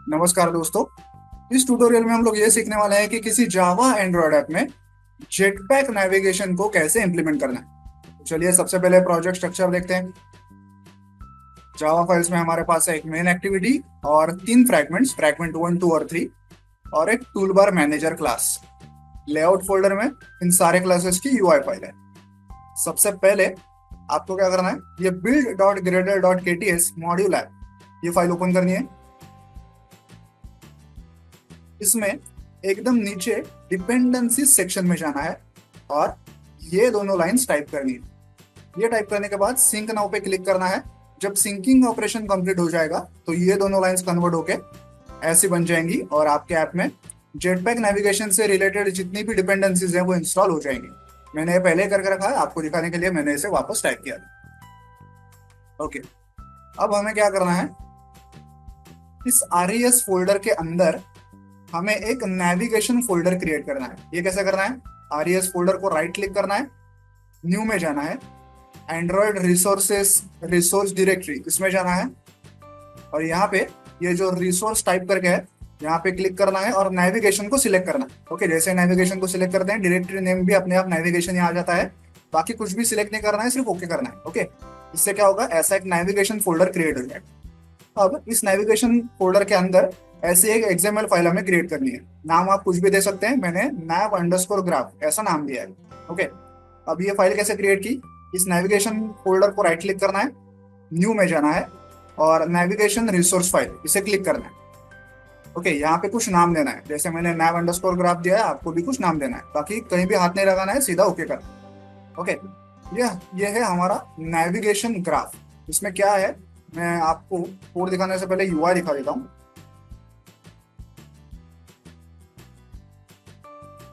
नमस्कार दोस्तों। इस ट्यूटोरियल में हम लोग ये सीखने वाले हैं कि किसी जावा एंड्रॉयड ऐप में जेटपैक नेविगेशन को कैसे इंप्लीमेंट करना है। तो चलिए सबसे पहले प्रोजेक्ट स्ट्रक्चर देखते हैं। जावा फाइल्स में हमारे पास है एक मेन एक्टिविटी और तीन फ्रैगमेंट्स, फ्रैगमेंट 1, 2 और 3, और एक toolbar manager class. Layout folder में इन सारे क्लासेस की यूआई फाइल है। सबसे पहले आपको क्या करना है, ये build.gradle.kts मॉड्यूल ऐप, ये फाइल ओपन करनी है। इसमें एकदम नीचे डिपेंडेंसी सेक्शन में जाना है और ये दोनों लाइंस टाइप करनी है। ये टाइप करने के बाद सिंक नाउ पे क्लिक करना है। जब सिंकिंग ऑपरेशन कंप्लीट हो जाएगा तो ये दोनों लाइंस कन्वर्ट होके ऐसी बन जाएंगी और आपके ऐप में जेटपैक नेविगेशन से रिलेटेड जितनी भी डिपेंडेंसीज हैं वो इंस्टॉल हो जाएंगी। मैंने ये पहले करके रखा है, आपको दिखाने के लिए मैंने इसे वापस टाइप किया। ओके, अब हमें क्या करना है, इस RES फोल्डर के अंदर हमें एक नेविगेशन फोल्डर क्रिएट करना है। ये कैसे करना है, RES फोल्डर को राइट क्लिक करना है, न्यू में जाना है, एंड्रॉयड रिसोर्सेस रिसोर्स डायरेक्टरी इसमें जाना है और यहाँ पे ये जो रिसोर्स टाइप करके है यहाँ पे क्लिक करना है और नेविगेशन को सिलेक्ट करना है। ओके, जैसे नेविगेशन को सिलेक्ट करते हैं डायरेक्टरी नेम भी अपने आप नेविगेशन यहाँ आ जाता है। बाकी कुछ भी सिलेक्ट नहीं करना है, सिर्फ ओके करना है। ओके, इससे क्या होगा, ऐसा एक नेविगेशन फोल्डर क्रिएट हो जाएगा। अब इस नेविगेशन फोल्डर के अंदर ऐसे एक XML फाइल हमें क्रिएट करनी है। नाम आप कुछ भी दे सकते हैं, मैंने nav_graph ऐसा नाम दिया है। ओके, अब ये फाइल कैसे क्रिएट की, इस नेविगेशन फोल्डर को राइट क्लिक करना है, न्यू में जाना है और नेविगेशन रिसोर्स फाइल इसे क्लिक करना है। ओके, यहाँ पे कुछ नाम देना है, जैसे मैंने nav_graph दिया है, आपको भी कुछ नाम देना है। बाकी कहीं भी हाथ नहीं लगाना है, सीधा ओके करना है। ओके, ये है हमारा नेविगेशन ग्राफ। इसमें क्या है, मैं आपको कोड दिखाने से पहले यूआई दिखा देता हूँ।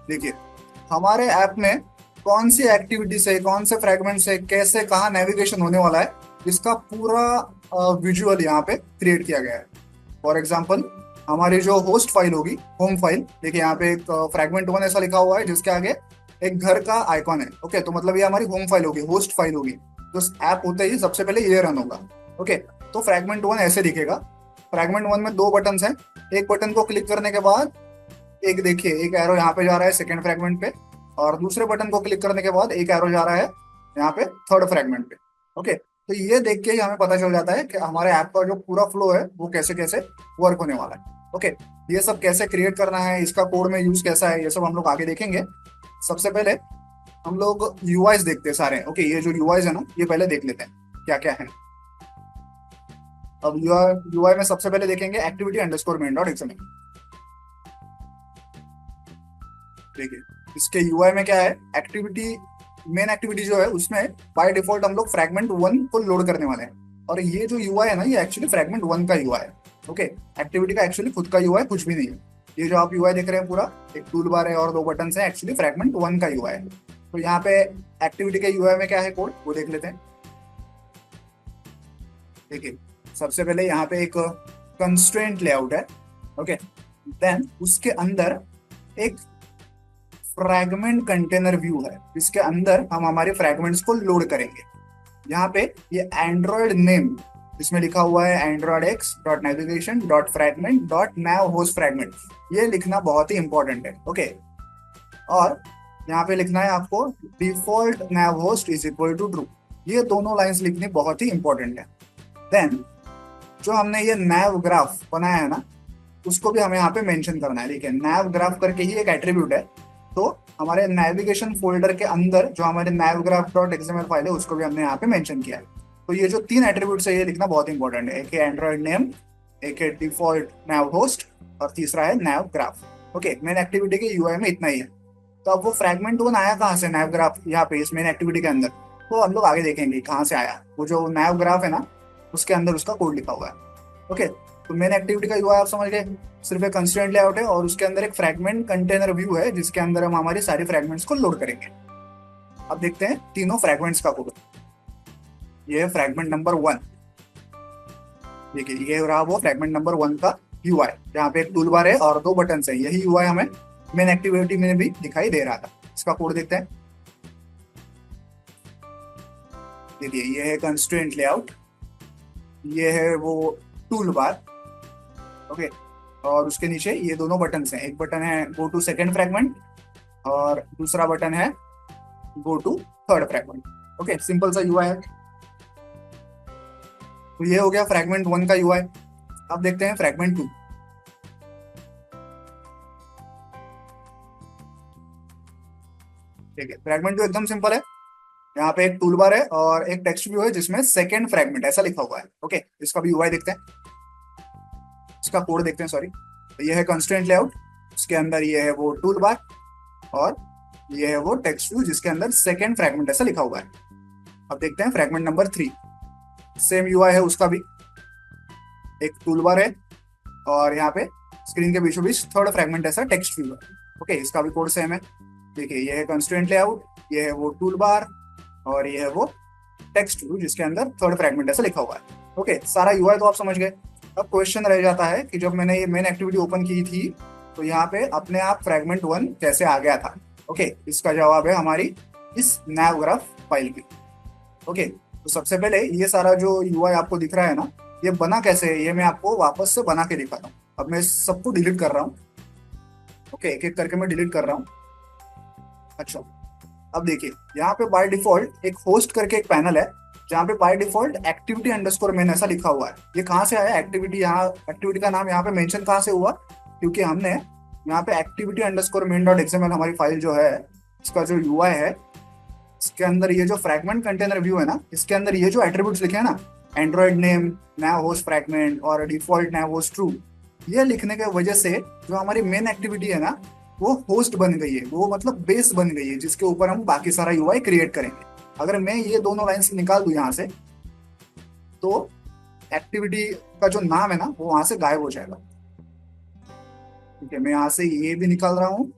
देखिए हमारे ऐप में कौन सी एक्टिविटी से, कौन से फ्रेगमेंट से, कैसे, कहाँ नेविगेशन होने वाला है, इसका पूरा विजुअल यहाँ पे क्रिएट किया गया है। फॉर एग्जाम्पल, हमारी जो होस्ट फाइल होगी, होम फाइल, देखिए यहाँ पे एक फ्रैगमेंट 1 ऐसा लिखा हुआ है जिसके आगे एक घर का आइकॉन है। ओके, तो मतलब ये हमारी होम फाइल होगी, होस्ट फाइल होगी। तो ऐप होते ही सबसे पहले ये रन होगा। ओके, तो फ्रैगमेंट 1 ऐसे दिखेगा। फ्रैगमेंट 1 में दो बटन हैं। एक बटन को क्लिक करने के बाद एक देखिए एक एरो यहाँ पे जा रहा है सेकंड फ्रैगमेंट पे, और दूसरे बटन को क्लिक करने के बाद एक एरो जा रहा है यहाँ पे थर्ड फ्रैगमेंट पे। ओके, तो ये देख के ही हमें पता चल जाता है कि हमारे ऐप का जो पूरा फ्लो है वो कैसे कैसे वर्क होने वाला है। ओके, ये सब कैसे क्रिएट करना है, इसका कोड में यूज कैसा है, ये सब हम लोग आगे देखेंगे। सबसे पहले हम लोग यूआईज देखते हैं सारे। ओके, ये जो यूआईज है ना, ये पहले देख लेते हैं क्या क्या है। अब यूआई में सबसे पहले देखेंगे activity_main.xml। देखिए इसके यूआई में क्या है, एक्टिविटी, मेन एक्टिविटी जो है उसमें बाय डिफॉल्ट हम लोग फ्रैगमेंट 1 को लोड करने वाले हैं। और ये जो यूआई है ना, ये एक्चुअली फ्रैगमेंट 1 का यूआई है। ओके, एक्टिविटी का एक्चुअली खुद का यूआई कुछ भी नहीं है। ये जो आप यूआई देख रहे हैं पूरा, एक टूल बार है और दो बटन है, एक्चुअली फ्रैगमेंट 1 का यूआई है। तो यहाँ पे एक्टिविटी के यूआई में क्या है कोड, वो देख लेते हैं। देखिए सबसे पहले यहाँ पे एक कंस्ट्रेंट लेआउट है। ओके, देन उसके अंदर एक फ्रैगमेंट कंटेनर व्यू है, जिसके अंदर हम हमारे फ्रैगमेंट्स को लोड करेंगे। यहाँ पे ये एंड्रॉयड नेम, इसमें लिखा हुआ है androidx.navigation.fragment.nav_host_fragment, ये लिखना बहुत ही इंपॉर्टेंट है। ओके, और यहाँ पे लिखना है आपको default nav host is equal to true. ये दोनों लाइंस लिखनी बहुत ही इंपॉर्टेंट है। देन जो हमने ये nav ग्राफ बनाया है ना, उसको भी हमें यहाँ पे मेंशन करना है। ठीक है, nav ग्राफ करके ही एक एट्रीब्यूट है। तो हमारे नेविगेशन फोल्डर के अंदर जो हमारे navgraph.xml फाइल है उसको भी हमने यहाँ पे मेंशन किया है। तो ये जो तीन एट्रीब्यूट्स है ये लिखना बहुत इंपॉर्टेंट है। एक है एंड्रॉइड नेम, एक है डिफॉल्ट nav होस्ट और तीसरा है nav graph. Okay, main activity के यूआई में इतना ही है। तो अब वो फ्रैगमेंट 1 आया कहाँ से nav ग्राफ यहाँ पे इस मेन एक्टिविटी के अंदर, तो हम लोग आगे देखेंगे कहाँ से आया। वो जो nav ग्राफ है ना, उसके अंदर उसका कोड लिखा हुआ है। ओके, तो मेन एक्टिविटी का यूआई आप समझ गए, सिर्फ एक कंस्ट्रेंट लेआउट है और उसके अंदर एक फ्रैगमेंट कंटेनर व्यू है जिसके अंदर हम हमारी सारी फ्रैगमेंट्स को लोड करेंगे। अब देखते हैं तीनों फ्रैगमेंट्स का कोड। ये है फ्रैगमेंट नंबर 1। देखिए ये रहा वो फ्रैगमेंट नंबर 1 का यूआई, जहाँ पे एक टूल बार है और दो बटन है। यही यूआई हमें मेन एक्टिविटी में भी दिखाई दे रहा था। इसका कोड देखते हैं। देखिए ये है कंस्ट्रेंट लेआउट, ये है वो टूल बार। ओके, और उसके नीचे ये दोनों बटन हैं, एक बटन है गो टू सेकेंड फ्रैगमेंट और दूसरा बटन है go to third fragment. Okay, simple सा यूआई है। तो ये हो गया फ्रैगमेंट 1 का यूआई। अब देखते हैं फ्रैगमेंट 2। ठीक है, फ्रैगमेंट 2 एकदम सिंपल है। यहाँ पे एक टूल बार है और एक टेक्स्ट व्यू है जिसमें सेकंड फ्रैगमेंट ऐसा लिखा हुआ है। ओके, इसका भी यूआई देखते हैं, इसका कोड देखते हैं, सॉरी। तो ये है कंस्ट्रेंट लेआउट, उसके अंदर ये है वो टूल बार और ये है वो टेक्स्ट व्यू जिसके अंदर सेकंड फ्रैगमेंट ऐसा लिखा हुआ है। अब देखते हैं फ्रैगमेंट नंबर 3। सेम यूआई है उसका भी, एक टूल बार है और यहाँ पे स्क्रीन के बीचों बीच थर्ड फ्रैगमेंट ऐसा टेक्स्ट व्यू है। ओके, इसका भी कोड सेम है। देखिए, ये है कंस्ट्रेंट लेआउट, ये है वो टूल बार और ये है वो टेक्स्ट व्यू जिसके अंदर थर्ड फ्रैगमेंट ऐसा लिखा हुआ है। ओके, सारा यूआई तो आप समझ गए। अब क्वेश्चन रह जाता है कि जब मैंने ये मेन एक्टिविटी ओपन की थी तो यहाँ पे अपने आप फ्रैगमेंट 1 कैसे आ गया था। ओके, इसका जवाब है हमारी इस नैवग्राफ फाइल में। ओके, तो सबसे पहले ये सारा जो यूआई आपको दिख रहा है ना, ये बना कैसे है ये मैं आपको वापस से बना के दिखाता हूँ। अब मैं सबको डिलीट कर रहा हूँ। ओके, एक एक करके मैं डिलीट कर रहा हूँ। अच्छा, अब देखिए यहाँ पे बाय डिफॉल्ट एक होस्ट करके एक पैनल है जहाँ पे by default activity underscore main ऐसा लिखा हुआ है। ये कहाँ से आया एक्टिविटी, यहाँ एक्टिविटी का नाम यहाँ पे मेंशन कहाँ से हुआ, क्योंकि हमने यहाँ पे activity underscore main dot XML हमारी फाइल जो है, इसका जो यूआई है, इसके अंदर ये जो फ्रैगमेंट कंटेनर व्यू है ना, इसके अंदर ये जो एट्रीब्यूट्स लिखे हैं ना, एंड्रॉइड नेम, नैव होस्ट फ्रैगमेंट और डिफॉल्ट नैव होस्ट ट्रू, ये लिखने की वजह से जो हमारी मेन एक्टिविटी है ना, वो होस्ट बन गई है, वो मतलब बेस बन गई है जिसके ऊपर हम बाकी सारा यूआई क्रिएट करेंगे। अगर मैं ये दोनों लाइंस निकाल दूं यहाँ से तो एक्टिविटी का जो नाम है ना वो वहां से गायब हो जाएगा। ठीक है, मैं यहाँ से ये भी निकाल रहा हूँ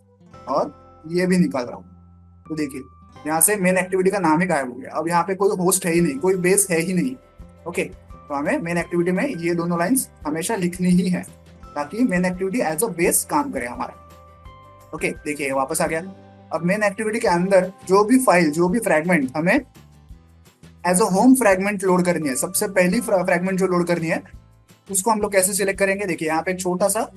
और ये भी निकाल रहा हूँ। तो देखिए यहाँ से मेन एक्टिविटी का नाम ही गायब हो गया। अब यहाँ पे कोई होस्ट है ही नहीं, कोई बेस है ही नहीं। ओके, तो हमें मेन एक्टिविटी में ये दोनों लाइंस हमेशा लिखनी ही है ताकि main activity as a base काम करे हमारा। ओके, देखिए वापस आ गया। अब मेन एक्टिविटी के अंदर जो भी फाइल, जो भी फ्रैगमेंट हमें as a home fragment load करनी है, सबसे पहली फ्रैगमेंट जो लोड करनी है उसको हम लोग कैसे सिलेक्ट करेंगे। देखिए यहाँ पे एक छोटा सा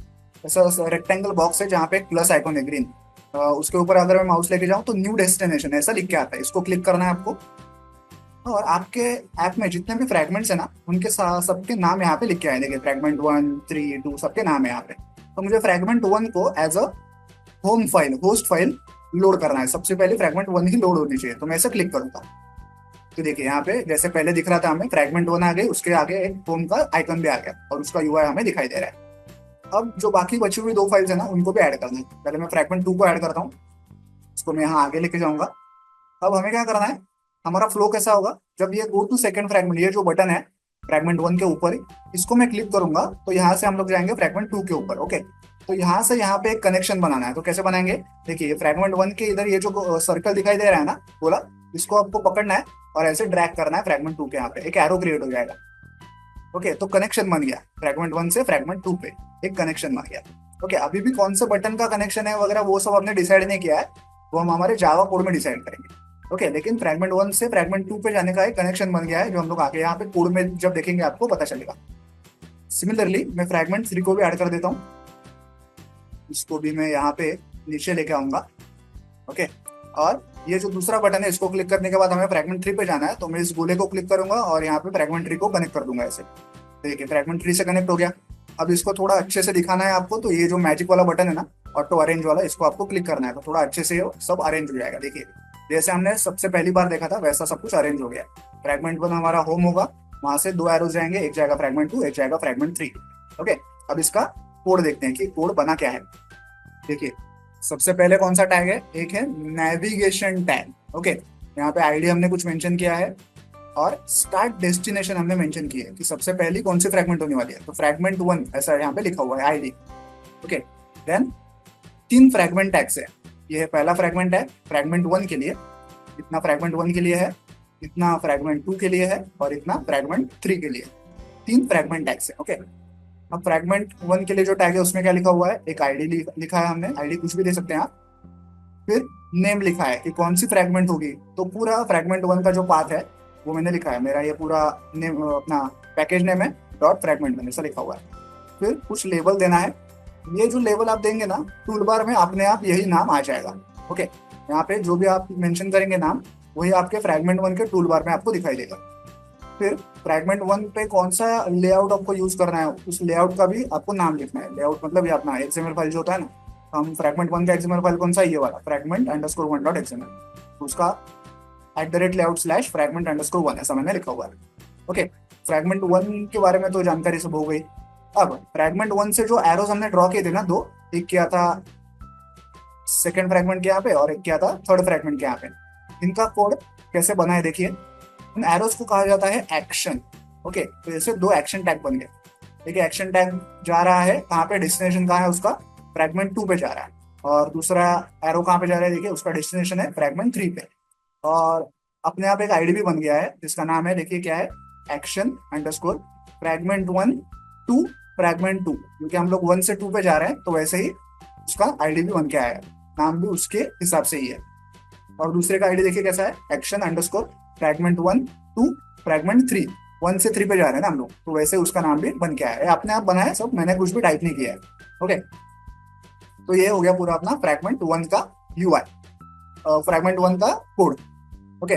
ऐसा रेक्टेंगल बॉक्स है जहाँ पे एक प्लस आइकॉन है ग्रीन, उसके ऊपर अगर मैं माउस लेके जाऊँ तो न्यू डेस्टिनेशन ऐसा लिख के आता है, इसको क्लिक करना है आपको। और आपके ऐप में जितने भी फ्रैगमेंट्स है ना उनके सबके नाम यहाँ पे लिख के आए। देखिए फ्रैगमेंट 1, 3, 2 सबके नाम है यहाँ पे। तो मुझे फ्रैगमेंट 1 को as a home file, host file load करना है। सबसे पहले फ्रैगमेंट 1 ही लोड होनी चाहिए, तो मैं इसे क्लिक करूंगा। तो देखिए यहाँ पे जैसे पहले दिख रहा था हमें फ्रैगमेंट 1 आ गई, उसके आगे एक होम का आइकन भी आ गया और उसका यूआई हमें दिखाई दे रहा है। अब जो बाकी बची हुई 2 फाइल्स है ना उनको भी ऐड करना है। पहले मैं फ्रैगमेंट 2 को ऐड करता हूँ, इसको मैं यहाँ आगे लेके जाऊंगा। अब हमें क्या करना है, हमारा फ्लो कैसा होगा, जब ये गो टू सेकंड फ्रैगमेंट, ये जो बटन है फ्रैगमेंट 1 के ऊपर ही, इसको मैं क्लिक करूंगा तो यहाँ से हम लोग जाएंगे फ्रैगमेंट 2 के ऊपर। ओके, तो यहाँ से यहाँ पे एक कनेक्शन बनाना है। तो कैसे बनाएंगे, देखिए फ्रैगमेंट 1 के इधर ये जो सर्कल दिखाई दे रहा है ना बोला, इसको आपको पकड़ना है और ऐसे ड्रैग करना है फ्रैगमेंट 2 के यहाँ पे, एक एरो क्रिएट हो जाएगा। ओके, तो कनेक्शन बन गया फ्रैगमेंट 1 से फ्रैगमेंट 2 पे, एक कनेक्शन बन गया। ओके, अभी भी कौन से बटन का कनेक्शन है वगैरह वो सब हमने डिसाइड नहीं किया है, वो हम हमारे जावा कोड में डिसाइड करेंगे। ओके, लेकिन फ्रैगमेंट 1 से फ्रैगमेंट 2 पे जाने का एक कनेक्शन बन गया है जो हम लोग आगे यहाँ पे कोड में जब देखेंगे आपको पता चलेगा। सिमिलरली मैं फ्रैगमेंट 3 को भी ऐड कर देता हूँ, इसको भी मैं यहाँ पे नीचे लेके आऊंगा। ओके, और ये जो दूसरा बटन है इसको क्लिक करने के बाद हमें फ्रैगमेंट 3 पे जाना है, तो मैं इस गोले को क्लिक करूंगा और यहाँ पे फ्रैगमेंट 3 को कनेक्ट कर दूंगा ऐसे। देखिए फ्रैगमेंट 3 से कनेक्ट हो गया। अब इसको थोड़ा अच्छे से दिखाना है आपको, तो ये जो मैजिक वाला बटन है ना, ऑटो अरेंज वाला, इसको आपको क्लिक करना है तो थोड़ा अच्छे से सब अरेंज हो जाएगा। देखिए जैसे हमने सबसे पहली बार देखा था वैसा सब कुछ अरेंज हो गया। फ्रैगमेंट 1 हमारा होम होगा, वहां से 2 एरोज जाएंगे, एक जाएगा फ्रैगमेंट 2, एक जाएगा फ्रैगमेंट 3। ओके, अब इसका कोड देखते हैं कि कोड बना क्या है। देखिए सबसे पहले कौन सा टैग है, एक है नेविगेशन टैग। ओके, यहाँ पे आईडी हमने कुछ मेंशन किया है और स्टार्ट डेस्टिनेशन हमने मेंशन की है कि सबसे पहली कौन सी फ्रैगमेंट होने वाली है, तो फ्रैगमेंट 1 ऐसा यहाँ पे लिखा हुआ है ID. Okay, then 3 fragment tags है। ये है पहला फ्रैगमेंट टैग फ्रैगमेंट 1 के लिए, इतना फ्रैगमेंट 1 के लिए है, इतना फ्रैगमेंट 2 के लिए है और इतना फ्रैगमेंट 3 के लिए। 3 फ्रैगमेंट टैग्स है। ओके, अब फ्रैगमेंट 1 के लिए जो टैग है उसमें क्या लिखा हुआ है, एक आईडी लिखा है हमने, आईडी कुछ भी दे सकते हैं आप। फिर नेम लिखा है कि कौन सी फ्रैगमेंट होगी, तो पूरा फ्रैगमेंट 1 का जो पाथ है वो मैंने लिखा है, मेरा ये पूरा नेम अपना पैकेज नेम है डॉट फ्रैगमेंट में ऐसा लिखा हुआ है। फिर कुछ लेबल देना है, ये जो लेबल आप देंगे ना टूल बार में अपने आप यही नाम आ जाएगा। ओके, यहाँ पे जो भी आप मेंशन करेंगे नाम वही आपके फ्रैगमेंट वन के टूल बार में आपको दिखाई देगा। फिर फ्रैगमेंट वन पे कौन सा लेआउट आपको यूज करना है उस लेआउट का भी आपको नाम लिखना है। लेआउट मतलब ये अपना एक्सएमएल फाइल जो होता है ना, हम फ्रैगमेंट वन का एक्सएमएल फाइल कौन सा है, ये वाला fragment underscore one dot XML, उसका @layout slash fragment underscore one ऐसा मैंने लिखा हुआ है। ओके, फ्रैगमेंट वन के बारे में तो जानकारी सब हो गई। अब फ्रैगमेंट वन से जो एरोज हमने ड्रॉ किए थे ना दो, एक किया था सेकेंड फ्रैगमेंट के यहाँ पे और एक किया था थर्ड फ्रैगमेंट के यहाँ पे, इनका कोड कैसे बना है देखिए। उन एरोज को कहा जाता है एक्शन। ओके, तो जैसे दो एक्शन टैग बन गए। देखिए एक्शन टैग जा रहा है कहाँ पे, डेस्टिनेशन कहाँ है उसका, फ्रैगमेंट टू पे जा रहा है। और दूसरा एरो कहाँ पे जा रहा है, देखिए उसका डेस्टिनेशन है फ्रैगमेंट थ्री पे। और अपने आप एक आईडी भी बन गया है जिसका नाम है, देखिए क्या है, action underscore fragment one two fragment two, क्योंकि हम लोग वन से टू पे जा रहे हैं तो वैसे ही उसका आईडी भी बन के आया है, नाम भी उसके हिसाब से ही है। और दूसरे का आईडी देखिए कैसा है, action underscore fragment one two fragment three, one से थ्री पे जा रहे हैं ना हम लोग तो वैसे उसका नाम भी बन के आया है। अपने आप बना है सब, मैंने कुछ भी टाइप नहीं किया है। ओके, तो ये हो गया पूरा अपना फ्रैगमेंट वन का यूआई, फ्रैगमेंट वन का कोड। ओके,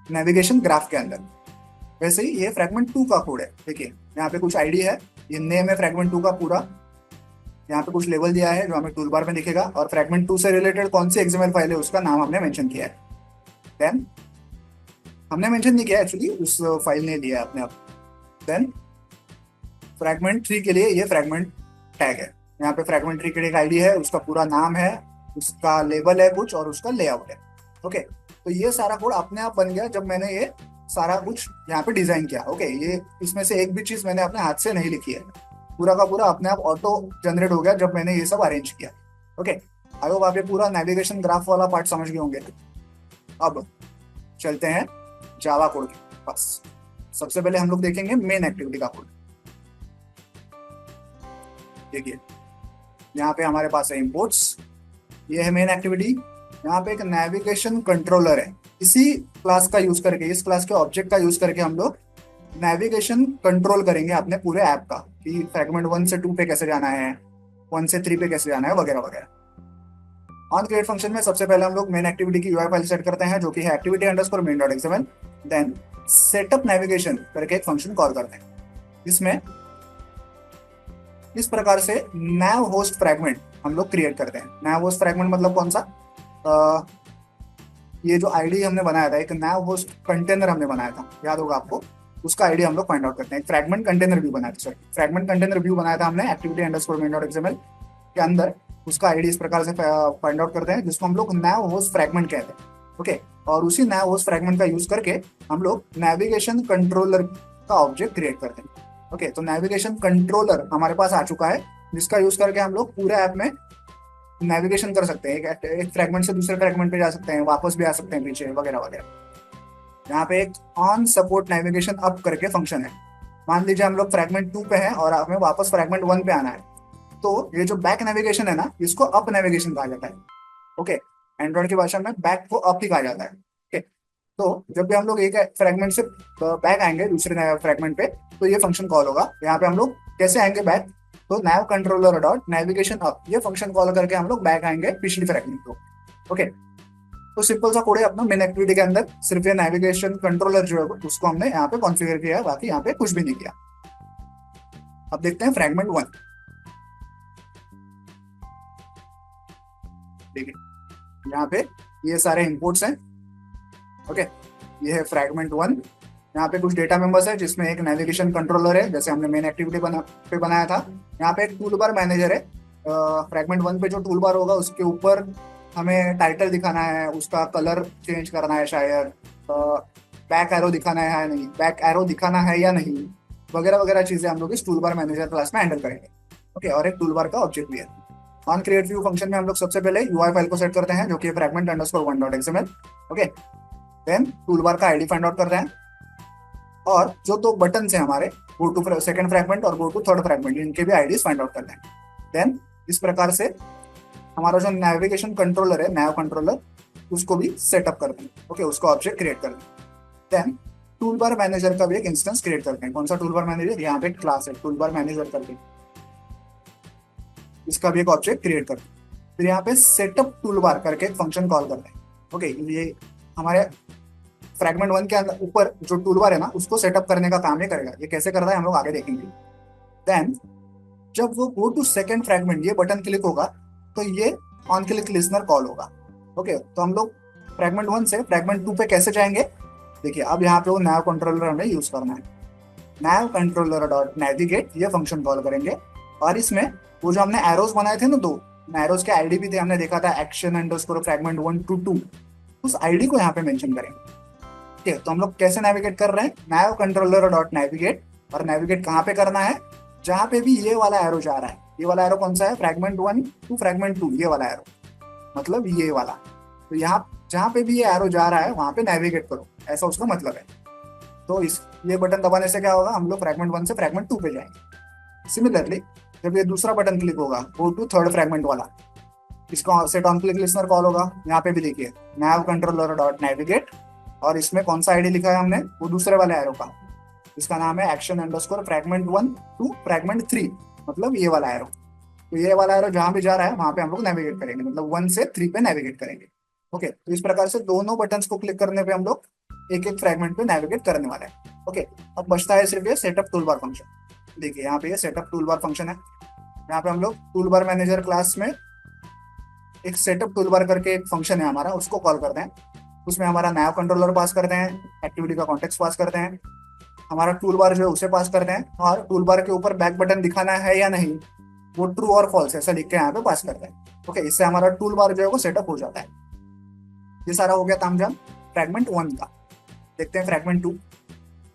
नेविगेशन ग्राफ के अंदर। वैसे ही ये फ्रैगमेंट टू का कोड है। देखिए यहाँ पे कुछ आईडी है, ये नेम है फ्रैगमेंट टू का पूरा, यहाँ पे कुछ लेवल दिया है जो हमें टूल बार में दिखेगा, और फ्रैगमेंट टू से रिलेटेड कौन सी एक्सएमएल फाइल है उसका नाम हमने मेंशन किया है। देन हमने मेंशन नहीं किया एक्चुअली, उस फाइल ने दिया है अपने आप। देन फ्रैगमेंट थ्री के लिए ये फ्रैगमेंट टैग है, यहाँ पे फ्रैगमेंट थ्री के लिए एक आईडी है, उसका पूरा नाम है, उसका लेबल है कुछ और उसका लेआउट है। ओके, तो ये सारा कोड अपने आप बन गया जब मैंने ये सारा कुछ यहाँ पे डिजाइन किया। ओके, ये इसमें से एक भी चीज मैंने अपने हाथ से नहीं लिखी है, पूरा का पूरा अपने आप ऑटो जनरेट हो गया जब मैंने ये सब अरेंज किया। ओके, आई होप आप ये पूरा नेविगेशन ग्राफ वाला पार्ट समझ गए होंगे। अब चलते हैं जावा कोड के पास। सबसे पहले हम लोग देखेंगे मेन एक्टिविटी का कोड। देखिए यहाँ पे हमारे पास है इंपोर्ट्स, ये है मेन एक्टिविटी। यहाँ पे एक नेविगेशन कंट्रोलर है, इसी क्लास का यूज करके, इस क्लास के ऑब्जेक्ट का यूज करके हम लोग नेविगेशन कंट्रोल करेंगे अपने पूरे ऐप का, कि फ्रैगमेंट वन से टू पे कैसे जाना है, वन से थ्री पे कैसे जाना है, वगैरह वगैरह। ऑन क्रिएट फंक्शन में सबसे पहले हम लोग मेन एक्टिविटी की यूआई फाइल सेट करते हैं जो कि है activity underscore main dot XML. Then setup navigation करके एक फंक्शन कॉल करते हैं, जिसमें इस प्रकार से नैव होस्ट फ्रैगमेंट हम लोग क्रिएट करते हैं। नैव होस्ट फ्रैगमेंट मतलब कौन सा, ये जो आईडी हमने बनाया था, एक नैव होस्ट कंटेनर हमने बनाया था, याद होगा आपको, उसका आईडी हम लोग फाइंड आउट करते हैं। एक फ्रैगमेंट कंटेनर व्यू बनाया था, सॉरी फ्रैगमेंट कंटेनर व्यू बनाया था हमने activity underscore main dot XML के अंदर, उसका आईडी इस प्रकार से फाइंड आउट करते हैं जिसको हम लोग नैव होस्ट फ्रैगमेंट कहते हैं। ओके, और उसी नैव होस्ट फ्रैगमेंट का यूज करके हम लोग नेविगेशन कंट्रोलर का ऑब्जेक्ट क्रिएट करते हैं। ओके, तो नेविगेशन कंट्रोलर हमारे पास आ चुका है, जिसका यूज करके हम लोग पूरे ऐप में नेविगेशन कर सकते हैं, एक फ्रैगमेंट से दूसरे फ्रैगमेंट पे जा सकते हैं, वापस भी आ सकते हैं पीछे, वगैरह वगैरह। यहाँ पे एक ऑन सपोर्ट नेविगेशन अप करके फंक्शन है। मान लीजिए हम लोग फ्रैगमेंट टू पे हैं और हमें वापस फ्रैगमेंट वन पे आना है, तो ये जो बैक नेविगेशन है ना, इसको अप नेविगेशन कहा जाता है। ओके, एंड्रॉइड की भाषा में बैक को अप ही कहा जाता है। ओके, तो जब भी हम लोग एक फ्रैगमेंट से बैक आएंगे दूसरे फ्रैगमेंट पे, तो ये फंक्शन कॉल होगा। यहाँ पे हम लोग कैसे आएंगे बैक, तो नैव कंट्रोलर डॉट नेविगेशन अप, ये फंक्शन कॉल करके हम लोग बैक आएंगे पिछली फ्रैगमेंट को। ओके, तो सिंपल सा कोड है अपना मेन एक्टिविटी के अंदर, सिर्फ ये नेविगेशन कंट्रोलर जो है उसको हमने यहाँ पे कॉन्फ़िगर किया है, बाकी यहाँ पे कुछ भी नहीं किया। अब देखते हैं फ्रैगमेंट वन। देखिए यहाँ पे ये सारे इंपोर्ट्स हैं। ओके, ये है फ्रैगमेंट वन। यहाँ पे कुछ डेटा मेंबर्स है जिसमें एक नेविगेशन कंट्रोलर है जैसे हमने मेन एक्टिविटी पे बनाया था। यहाँ पे एक टूल बार मैनेजर है, फ्रैगमेंट वन पे जो टूल बार होगा उसके ऊपर हमें टाइटल दिखाना है, उसका कलर चेंज करना है शायद, बैक एरो दिखाना है या नहीं, बैक एरो दिखाना है या नहीं, वगैरह वगैरह चीजें हम लोग इस टूल बार मैनेजर क्लास में हैंडल करेंगे। ओके, और एक टूल बार का ऑब्जेक्ट भी है। ऑन क्रिएट व्यू फंक्शन में हम लोग सबसे पहले यूआई फाइल को सेट करते हैं जो कि fragment underscore one dot XML. Okay, then tool bar का आईडी फाइंड आउट करते हैं, और जो दो बटन है हमारे, गो टू सेकंड फ्रैगमेंट और गो टू थर्ड फ्रैगमेंट, इनके भी आईडीज फाइंड आउट करते हैं। देन इस प्रकार से हमारा जो नेविगेशन कंट्रोलर है, नैव कंट्रोलर, उसको भी सेटअप करते हैं। ओके, उसका ऑब्जेक्ट क्रिएट करते हैं। देन टूल बार मैनेजर का भी एक इंस्टेंस क्रिएट करते हैं। कौन सा टूल बार मैनेजर, यहाँ पे क्लास है टूल बार मैनेजर करके। इसका भी एक ऑब्जेक्ट क्रिएट करते हैं। फिर यहाँ पे सेटअप टूल बार करके एक फंक्शन कॉल करते हैं। ओके, ये हमारे फ्रैगमेंट वन के अंदर ऊपर जो टूल बार है ना, उसको सेटअप करने का काम ये करेगा। ये कैसे करता है हम लोग आगे देखेंगे। देन जब वो गो टू सेकंड फ्रैगमेंट ये बटन क्लिक होगा तो ये ऑन क्लिक लिसनर कॉल होगा। ओके, तो हम लोग फ्रैगमेंट वन से फ्रैगमेंट टू पे कैसे जाएंगे। देखिए, अब यहाँ पे वो नैव कंट्रोलर हमें यूज करना है। नैव कंट्रोलर डॉट नेविगेट ये फंक्शन कॉल करेंगे, और इसमें वो जो हमने एरोज बनाए थे ना, दो एरोज के आईडी भी थे, हमने देखा था एक्शन अंडरस्कोर फ्रैगमेंट 1 to 2, उस आईडी को यहाँ पे मेंशन करेंगे। ठीक है, तो हम लोग कैसे नेविगेट कर रहे हैं, नैव कंट्रोलर डॉट नेविगेट, और नेविगेट कहाँ पे करना है, जहां पे भी ये वाला एरो जा रहा है। ये वाला एरो कौन सा है, फ्रैगमेंट 1 to फ्रैगमेंट 2, ये वाला एरो, मतलब ये वाला। तो यहाँ जहां पे भी ये एरो जा रहा है वहां पे नेविगेट करो, ऐसा उसका मतलब है। तो इस ये बटन दबाने से क्या होगा, हम लोग फ्रैगमेंट 1 से फ्रैगमेंट 2 पे जाएंगे। सिमिलरली जब ये दूसरा बटन क्लिक होगा, गो टू थर्ड फ्रैगमेंट वाला, इसका set on click listener call होगा। यहाँ पे भी देखिए नैव कंट्रोलर डॉट नेविगेट, और इसमें कौन सा आईडी लिखा है हमने, वो दूसरे वाले एरो का, इसका नाम है action underscore fragment 1 to fragment 3, मतलब ये वाला एरो। तो ये वाला एरो जहां भी जा रहा है वहां पे हम लोग नेविगेट करेंगे, मतलब 1 से 3 पे नेविगेट करेंगे। ओके, तो इस प्रकार से दोनों बटन्स को क्लिक करने पे हम लोग एक एक फ्रैगमेंट पे नेविगेट करने वाले हैं। ओके, अब बचता है सिर्फ ये सेटअप टूलबार फंक्शन। देखिए यहाँ पे ये सेटअप टूलबार फंक्शन है। यहाँ पे हम लोग टूलबार मैनेजर क्लास में एक सेटअप टूलबार करके एक फंक्शन है हमारा, उसको कॉल करते हैं। उसमें हमारा नैव कंट्रोलर पास करते हैं, एक्टिविटी का कॉन्टेक्स्ट पास करते हैं, हमारा टूल बार जो है उसे पास करते हैं, और टूल बार के ऊपर बैक बटन दिखाना है या नहीं वो ट्रू और फॉल्स ऐसा लिख के यहाँ पे पास करते हैं। ओके, इससे हमारा टूल बार जो है वो सेटअप हो जाता है। ये सारा हो गया तामझाम फ्रैगमेंट 1 का। देखते हैं फ्रैगमेंट 2,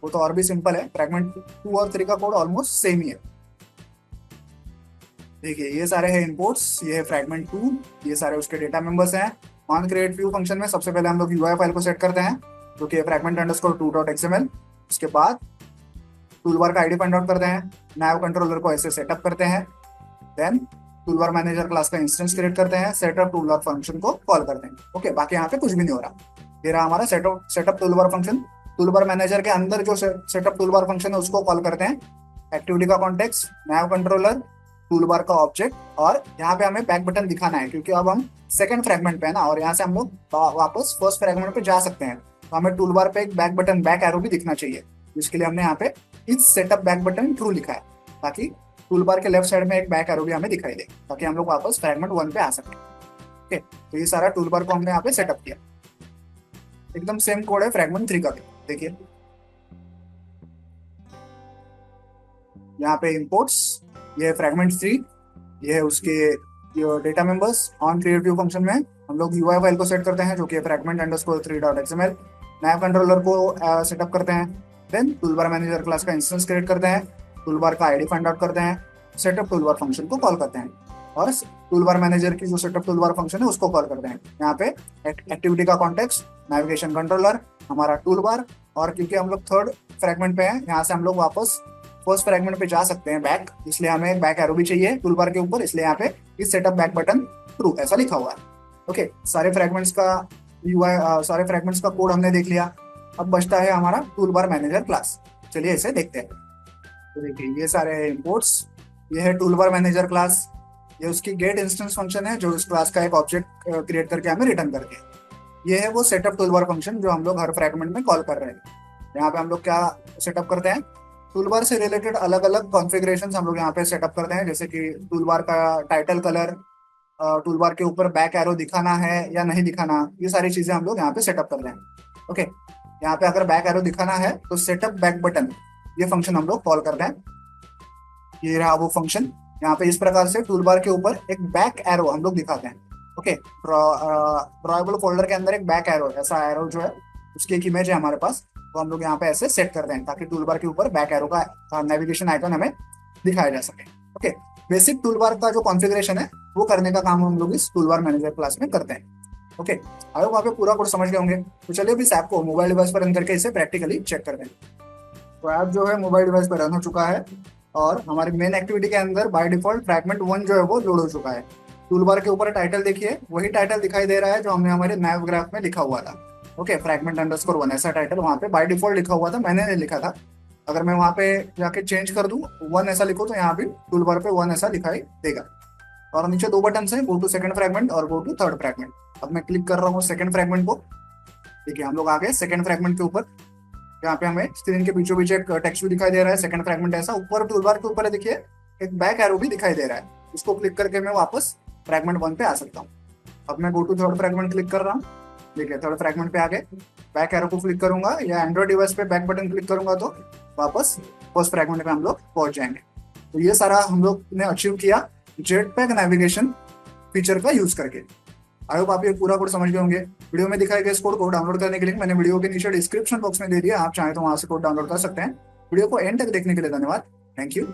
वो तो और भी सिंपल है। फ्रैगमेंट 2 और 3 का कोड ऑलमोस्ट सेम ही है। देखिए ये सारे हैं इनपुट्स, ये है फ्रैगमेंट 2, ये सारे उसके डेटा मेंबर्स हैं। ऑन क्रिएट व्यू फंक्शन में सबसे पहले हम लोग यूआई फाइल को सेट करते हैं, जो कि फ्रैगमेंट अंडरस्कोर 2.xml। उसके बाद टूलबार का आईडी फाइंड आउट करते हैं, नैव कंट्रोलर को ऐसे सेटअप करते हैं, देन टूलबार मैनेजर क्लास का इंस्टेंस क्रिएट करते हैं, सेटअप टूलबार फंक्शन को कॉल करते हैं। ओके, बाकी यहाँ पे कुछ भी नहीं हो रहा। ये रहा हमारा setup toolbar function. Toolbar manager के अंदर जो सेटअप टूलबार फंक्शन है उसको कॉल करते हैं, एक्टिविटी का कॉन्टेक्स्ट, नैव कंट्रोलर, टूलबार का ऑब्जेक्ट, और यहाँ पे हमें बैक बटन दिखाना है क्योंकि अब हम सेकंड फ्रैगमेंट पे है ना, और यहाँ से हम लोग वापस फर्स्ट फ्रैगमेंट पे जा सकते हैं। तो हमें टूलबार पे एक बैक बटन, बैक एरो भी दिखना चाहिए, जिसके लिए हमने यहाँ पे इस सेटअप बैक बटन ट्रू लिखा है, ताकि टूलबार के लेफ्ट साइड में एक बैक एरो भी हमें दिखाई दे, ताकि हम लोग वापस फ्रैगमेंट 1 पे आ सके। ओके, तो ये सारा टूलबार को हमने यहाँ पे सेटअप किया। एकदम सेम कोड है फ्रैगमेंट 3 का भी। देखिए यहाँ पे इंपोर्ट्स, ये है फ्रैगमेंट 3, ये है उसके data members. On create view function में हम लोग यूआई फाइल को सेट करते हैं, जो कि फ्रैगमेंट अंडरस्कोर 3.xml। नैव कंट्रोलर को सेटअप करते हैं, देन टूलबार मैनेजर क्लास का इंस्टेंस क्रिएट करते हैं, टूलबार का आईडी फाइंड आउट करते हैं, सेटअप टूलबार फंक्शन को कॉल करते हैं, और टूलबार मैनेजर की जो सेटअप टूलबार फंक्शन है उसको कॉल करते हैं। यहाँ पे एक्टिविटी का कॉन्टेक्स्ट, नेविगेशन कंट्रोलर, हमारा टूलबार, और क्योंकि हम लोग थर्ड फ्रैगमेंट पे हैं, यहाँ से हम लोग वापस फर्स्ट फ्रैगमेंट पे जा सकते हैं बैक, इसलिए हमें एक बैक एरो भी चाहिए टूलबार के ऊपर, इसलिए यहाँ पे इस सेटअप बैक बटन ट्रू ऐसा लिखा हुआ है। ओके, सारे फ्रैगमेंट्स का कोड हमने देख लिया। अब बचता है हमारा टूलबार मैनेजर क्लास। चलिए इसे देखते हैं। तो देखिए ये सारे इंपोर्ट्स, ये है टूलबार मैनेजर क्लास, ये उसकी गेट इंस्टेंस फंक्शन है जो इस क्लास का एक ऑब्जेक्ट क्रिएट करके हमें रिटर्न करके, ये है वो सेटअप टूलबार फंक्शन जो हम लोग हर फ्रैगमेंट में कॉल कर रहे हैं। यहाँ पे हम लोग क्या सेटअप करते हैं, टूलबार से रिलेटेड अलग अलग कॉन्फ़िगरेशंस हम लोग यहाँ पे सेटअप करते हैं, जैसे कि टूलबार का टाइटल कलर, टूलबार के ऊपर बैक एरो दिखाना है या नहीं दिखाना, ये सारी चीजें हम लोग यहाँ पे सेटअप कर रहे हैं। ओके, यहाँ पे अगर बैक एरो दिखाना है तो सेटअप बैक बटन ये फंक्शन हम लोग कॉल करते हैं। ये रहा वो फंक्शन। यहाँ पे इस प्रकार से टूलबार के ऊपर एक बैक एरो हम लोग दिखाते हैं। ओके, ड्रॉएबल फोल्डर के अंदर एक बैक एरो, ऐसा एरो जो है उसकी एक इमेज है हमारे पास, तो हम लोग यहाँ पे ऐसे सेट करते हैं ताकि टूलबार के ऊपर बैक एरो का नेविगेशन आइकन हमें दिखाया जा सके। ओके, बेसिक टूलबार का जो कॉन्फ़िगरेशन है वो करने का काम हम लोग इस टूलबार मैनेजर क्लास में करते हैं। ओके, आई होप आप पूरा कोड समझ गए होंगे। तो चलिए अभी इस ऐप को मोबाइल डिवाइस पर रन करके इसे प्रैक्टिकली चेक करते हैं। तो ऐप जो है मोबाइल डिवाइस पर रन हो चुका है, और हमारी मेन एक्टिविटी के अंदर बाय डिफॉल्ट फ्रैगमेंट 1 जो है वो लोड हो चुका है। टूलबार के ऊपर टाइटल देखिए, वही टाइटल दिखाई दे रहा है जो हमने हमारे नैव ग्राफ में लिखा हुआ था। ओके, फ्रैगमेंट अंडरस्कोर 1 ऐसा टाइटल वहाँ पे बाय डिफॉल्ट लिखा हुआ था, मैंने नहीं लिखा था। अगर मैं वहाँ पे जाके चेंज कर दूं 1 ऐसा लिखूं तो यहाँ भी टूलबार पे 1 ऐसा दिखाई देगा। और नीचे दो बटन हैं, गो टू सेकंड फ्रेगमेंट और गो टू थर्ड फ्रेगमेंट। अब मैं क्लिक कर रहा हूँ सेकंड फ्रेगमेंट को। ठीक है, हम लोग आ गए सेकंड फ्रेगमेंट के ऊपर। यहाँ पे हमें स्क्रीन के बीचों बीच एक टेक्स्ट भी दिखाई दे रहा है, सेकंड फ्रेगमेंट ऐसा। ऊपर टूल बार के ऊपर है, देखिए एक बैक एरो भी दिखाई दे रहा है। उसको क्लिक करके मैं वापस फ्रेगमेंट 1 पे आ सकता हूँ। अब मैं go to third fragment click कर रहा हूँ। ठीक है, थर्ड फ्रेगमेंट पे आ गए। बैक एरो को क्लिक करूंगा या एंड्रॉइड डिवाइस पे बैक बटन क्लिक करूंगा तो वापस फर्स्ट फ्रेगमेंट पे हम लोग पहुंच जाएंगे। तो ये सारा हम लोग ने अचीव किया जेट पैक नेविगेशन फीचर का यूज करके। आई होप आप ये पूरा कोड समझ गए होंगे। वीडियो में दिखाए गए इस कोड को डाउनलोड करने के लिंक मैंने वीडियो के नीचे डिस्क्रिप्शन बॉक्स में दे दिया, आप चाहें तो वहां से कोड डाउनलोड कर सकते हैं। वीडियो को एंड तक देखने के लिए धन्यवाद। Thank you.